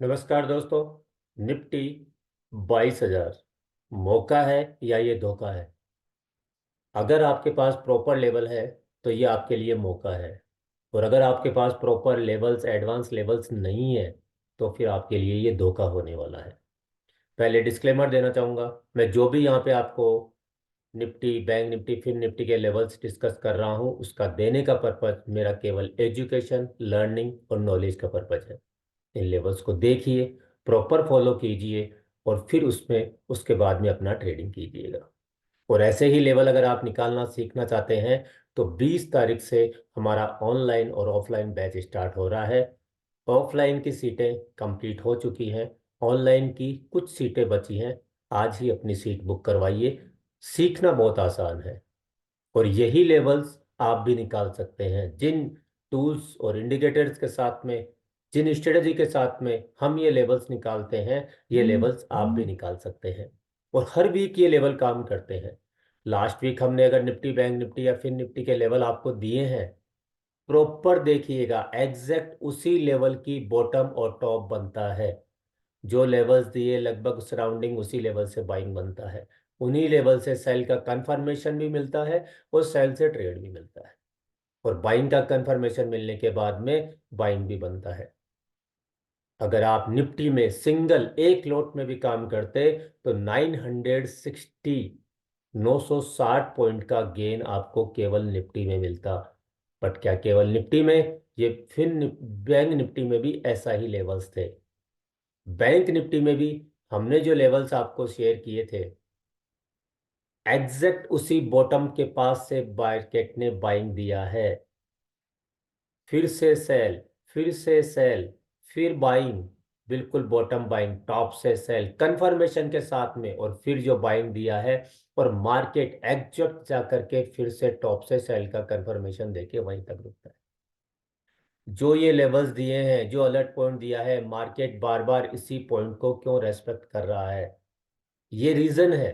नमस्कार दोस्तों। निफ्टी 22,000 मौका है या ये धोखा है? अगर आपके पास प्रॉपर लेवल है तो ये आपके लिए मौका है, और अगर आपके पास प्रॉपर लेवल्स एडवांस लेवल्स नहीं है तो फिर आपके लिए ये धोखा होने वाला है। पहले डिस्क्लेमर देना चाहूँगा, मैं जो भी यहाँ पे आपको निफ्टी, बैंक निफ्टी, फिर निफ्टी के लेवल्स डिस्कस कर रहा हूँ उसका देने का पर्पज मेरा केवल एजुकेशन, लर्निंग और नॉलेज का पर्पज है। इन लेवल्स को देखिए, प्रॉपर फॉलो कीजिए और फिर उसमें उसके बाद में अपना ट्रेडिंग कीजिएगा। और ऐसे ही लेवल अगर आप निकालना सीखना चाहते हैं तो 20 तारीख से हमारा ऑनलाइन और ऑफलाइन बैच स्टार्ट हो रहा है। ऑफलाइन की सीटें कंप्लीट हो चुकी हैं, ऑनलाइन की कुछ सीटें बची हैं। आज ही अपनी सीट बुक करवाइए। सीखना बहुत आसान है और यही लेवल्स आप भी निकाल सकते हैं। जिन टूल्स और इंडिकेटर्स के साथ में, जिन स्ट्रेटजी के साथ में हम ये लेवल्स निकालते हैं, ये लेवल्स आप भी निकाल सकते हैं। और हर वीक ये लेवल काम करते हैं। लास्ट वीक हमने अगर निफ्टी, बैंक निफ्टी या फिर निफ्टी के लेवल आपको दिए हैं, प्रॉपर देखिएगा, एग्जैक्ट उसी लेवल की बॉटम और टॉप बनता है। जो लेवल्स दिए लगभग सराउंडिंग उसी लेवल से बाइंग बनता है। उन्हीं लेवल से सेल का कंफर्मेशन भी मिलता है और सेल से ट्रेड भी मिलता है, और बाइंग का कंफर्मेशन मिलने के बाद में बाइंग भी बनता है। अगर आप निफ्टी में सिंगल एक लॉट में भी काम करते तो 960 पॉइंट का गेन आपको केवल निफ्टी में मिलता। बट क्या केवल निफ्टी में? ये फिर बैंक निफ्टी में भी ऐसा ही लेवल्स थे। बैंक निफ्टी में भी हमने जो लेवल्स आपको शेयर किए थे, एग्जैक्ट उसी बॉटम के पास से मार्केट ने बाइंग दिया है। फिर से सेल, फिर से सेल, फिर बाइंग, बिल्कुल बॉटम बाइंग, टॉप से सेल कंफर्मेशन के साथ में, और फिर जो बाइंग दिया है, और मार्केट एग्जैक्ट जा करके फिर से टॉप से सेल का कंफर्मेशन देके वहीं तक रुकता है। जो ये लेवल्स दिए हैं, जो अलर्ट पॉइंट दिया है, मार्केट बार बार इसी पॉइंट को क्यों रेस्पेक्ट कर रहा है? ये रीजन है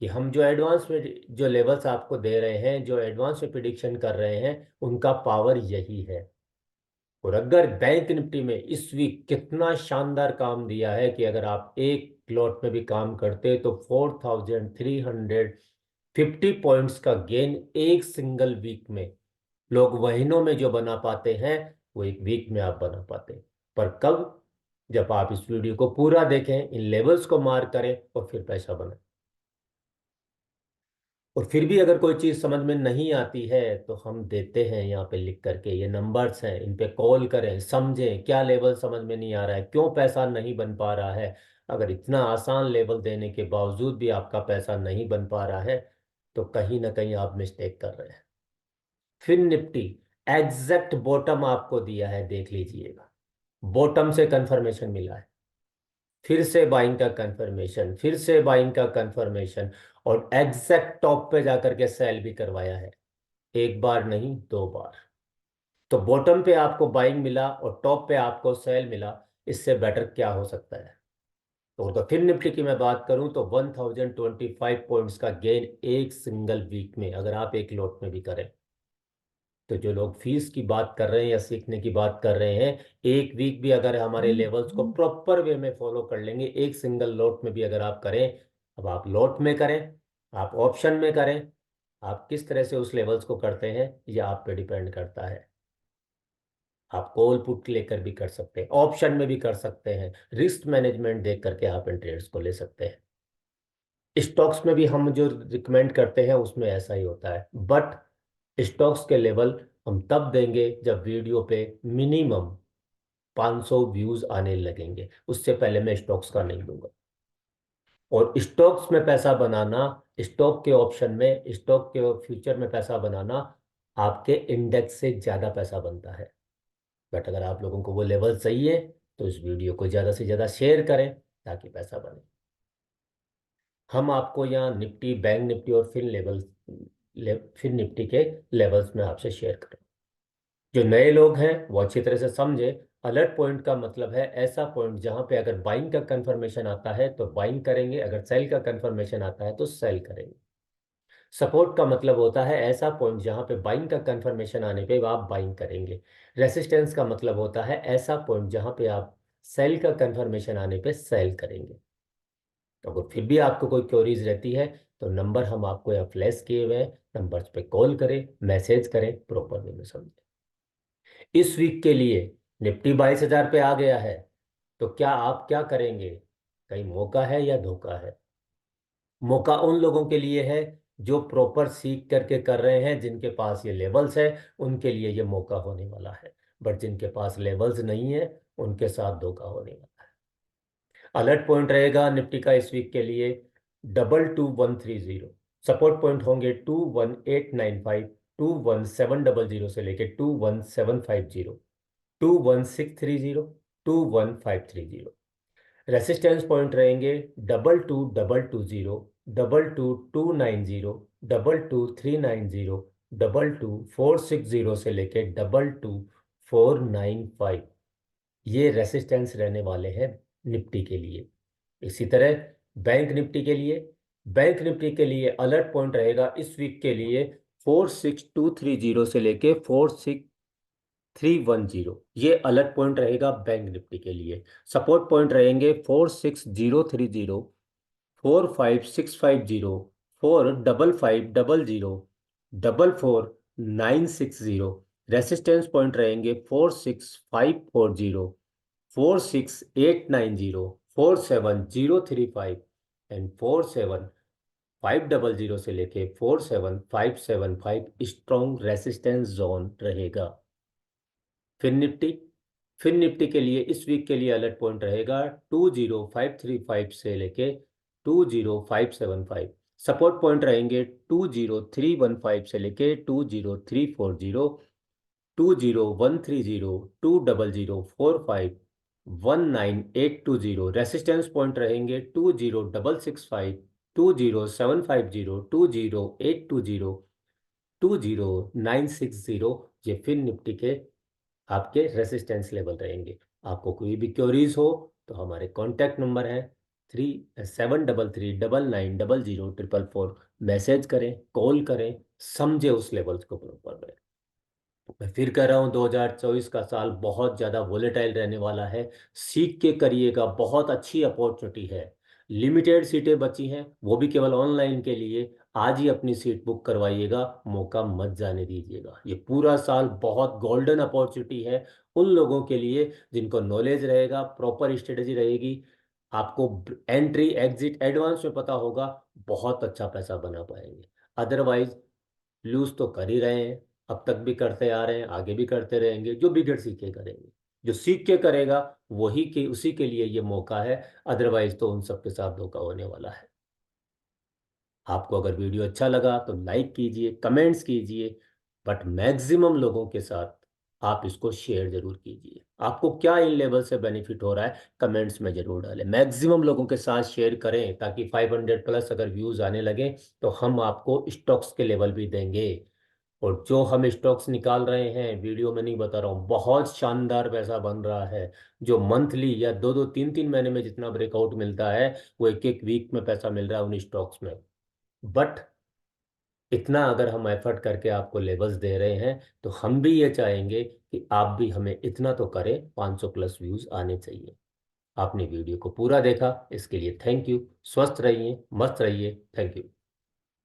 कि हम जो एडवांस में जो लेवल्स आपको दे रहे हैं, जो एडवांस में प्रिडिक्शन कर रहे हैं, उनका पावर यही है। और अगर बैंक निफ्टी में इस वीक कितना शानदार काम दिया है कि अगर आप एक प्लॉट में भी काम करते तो 4,350 पॉइंट्स का गेन एक सिंगल वीक में लोग महीनों में जो बना पाते हैं, वो एक वीक में आप बना पाते। पर कब? जब आप इस वीडियो को पूरा देखें, इन लेवल्स को मार्क करें और फिर पैसा बनाएं। और फिर भी अगर कोई चीज़ समझ में नहीं आती है तो हम देते हैं यहाँ पे लिख करके, ये नंबर्स हैं, इन पे कॉल करें, समझें क्या लेवल समझ में नहीं आ रहा है, क्यों पैसा नहीं बन पा रहा है। अगर इतना आसान लेवल देने के बावजूद भी आपका पैसा नहीं बन पा रहा है तो कहीं ना कहीं आप मिस्टेक कर रहे हैं। फिर निफ्टी एग्जैक्ट बॉटम आपको दिया है, देख लीजिएगा। बॉटम से कंफर्मेशन मिला है, फिर से बाइंग का कंफर्मेशन, फिर से बाइंग का कंफर्मेशन, और एग्जैक्ट टॉप पे जाकर के सेल भी करवाया है। एक बार नहीं, दो बार। तो बॉटम पे आपको बाइंग मिला और टॉप पे आपको सेल मिला, इससे बेटर क्या हो सकता है? तो फिर निफ्टी की मैं बात करूं तो 1025 पॉइंट्स का गेन एक सिंगल वीक में अगर आप एक लॉट में भी करें। तो जो लोग फीस की बात कर रहे हैं या सीखने की बात कर रहे हैं, एक वीक भी अगर हमारे लेवल्स को प्रॉपर वे में फॉलो कर लेंगे, एक सिंगल लॉट में भी अगर आप करें, अब आप लॉट में करें, आप ऑप्शन में करें, आप किस तरह से उस लेवल्स को करते हैं यह आप पे डिपेंड करता है। आप कॉल पुट लेकर भी कर सकते हैं, ऑप्शन में भी कर सकते हैं, रिस्क मैनेजमेंट देख करके आप इन ट्रेड्स को ले सकते हैं। स्टॉक्स में भी हम जो रिकमेंड करते हैं उसमें ऐसा ही होता है, बट स्टॉक्स के लेवल हम तब देंगे जब वीडियो पे मिनिमम 500 व्यूज आने लगेंगे, उससे पहले मैं स्टॉक्स का नहीं दूंगा। और स्टॉक्स में पैसा बनाना, स्टॉक के ऑप्शन में, स्टॉक के फ्यूचर में पैसा बनाना आपके इंडेक्स से ज़्यादा पैसा बनता है। बट अगर आप लोगों को वो लेवल सही है तो इस वीडियो को ज़्यादा से ज़्यादा शेयर करें ताकि पैसा बने। हम आपको यहाँ निफ्टी, बैंक निफ्टी और फिर निफ्टी के लेवल्स में आपसे शेयर करें। जो नए लोग हैं वो अच्छी तरह से समझे। अलर्ट पॉइंट का मतलब है ऐसा पॉइंट जहां पे अगर बाइंग का कंफर्मेशन आता है तो बाइंग करेंगे, अगर सेल का कंफर्मेशन आता है तो सेल करेंगे। सपोर्ट का मतलब होता है ऐसा पॉइंट जहां पे बाइंग का कंफर्मेशन आने पे आप बाइंग करेंगे। रेसिस्टेंस का मतलब होता है ऐसा पॉइंट जहां पे आप सेल का कंफर्मेशन आने पे सेल करेंगे। तो अगर फिर भी आपको कोई क्वेरीज रहती है तो नंबर हम आपको यहाँ फ्लैश किए हुए हैं, नंबर्स पे कॉल करें, मैसेज करें, प्रॉपर वे में समझें। इस वीक के लिए निफ्टी 22,000 पे आ गया है, तो क्या आप क्या करेंगे? कहीं मौका है या धोखा है? मौका उन लोगों के लिए है जो प्रॉपर सीख करके कर रहे हैं, जिनके पास ये लेवल्स है, उनके लिए ये मौका होने वाला है। बट जिनके पास लेवल्स नहीं है, उनके साथ धोखा होने वाला है। अलर्ट पॉइंट रहेगा निफ्टी का इस वीक के लिए 22,130। सपोर्ट पॉइंट होंगे 21,895, 21,700 से लेके 21,750, 21,630, 21,530। रेसिस्टेंस पॉइंट रहेंगे 22,220, 22,290, 22,390, 22,460 से लेके 22,495। ये रेसिस्टेंस रहने वाले हैं निफ्टी के लिए। इसी तरह बैंक निफ्टी के लिए, अलर्ट पॉइंट रहेगा इस वीक के लिए 46,230 से लेके 46,310। ये अलर्ट पॉइंट रहेगा बैंक निफ्टी के लिए। सपोर्ट पॉइंट रहेंगे 46,030, 45,650, 4,550, 44,960। रेसिस्टेंस पॉइंट रहेंगे 46,540, 46,890, 47,035 एंड 47,500 से लेके 47,575 स्ट्रॉन्ग रेसिस्टेंस जोन रहेगा। फिर निफ्टी, के लिए इस वीक के लिए अलर्ट पॉइंट रहेगा 20,535 से लेके 20,575। सपोर्ट पॉइंट रहेंगे 20,315 से लेके 20,340, 20,130, 2,0,045, 19,820। रेसिस्टेंस पॉइंट रहेंगे 20,665, 20,750, 20,820, 20,960। ये फिर निफ्टी के आपके रेसिस्टेंस लेवल रहेंगे। आपको कोई भी क्वेरीज हो तो हमारे कॉन्टैक्ट नंबर है 3733990044। मैसेज करें, कॉल करें, समझे उस लेवल्स को प्रॉपर। मैं फिर कह रहा हूँ 2024 का साल बहुत ज़्यादा वोलेटाइल रहने वाला है। सीख के करिएगा, बहुत अच्छी अपॉर्चुनिटी है। लिमिटेड सीटें बची हैं, वो भी केवल ऑनलाइन के लिए। आज ही अपनी सीट बुक करवाइएगा, मौका मत जाने दीजिएगा। ये पूरा साल बहुत गोल्डन अपॉर्चुनिटी है उन लोगों के लिए जिनको नॉलेज रहेगा, प्रॉपर स्ट्रेटेजी रहेगी, आपको एंट्री एग्जिट एडवांस में पता होगा, बहुत अच्छा पैसा बना पाएंगे। अदरवाइज लूज तो कर ही रहे हैं, अब तक भी करते आ रहे हैं, आगे भी करते रहेंगे। जो बिगड़ सीख के करेंगे, जो सीख के करेगा, वही के उसी के लिए ये मौका है। अदरवाइज तो उन सबके साथ धोखा होने वाला है। आपको अगर वीडियो अच्छा लगा तो लाइक कीजिए, कमेंट्स कीजिए, बट मैक्सिमम लोगों के साथ आप इसको शेयर जरूर कीजिए। आपको क्या इन लेवल से बेनिफिट हो रहा है कमेंट्स में जरूर डालें। मैक्सिमम लोगों के साथ शेयर करें ताकि 500 प्लस अगर व्यूज आने लगे तो हम आपको स्टॉक्स के लेवल भी देंगे। और जो हम स्टॉक्स निकाल रहे हैं, वीडियो में नहीं बता रहा हूँ, बहुत शानदार पैसा बन रहा है। जो मंथली या 2-2 3-3 महीने में जितना ब्रेकआउट मिलता है, वो एक एक वीक में पैसा मिल रहा है उन स्टॉक्स में। बट इतना अगर हम एफर्ट करके आपको लेवल्स दे रहे हैं तो हम भी ये चाहेंगे कि आप भी हमें इतना तो करें, 500 प्लस व्यूज आने चाहिए। आपने वीडियो को पूरा देखा, इसके लिए थैंक यू। स्वस्थ रहिए, मस्त रहिए। Thank you.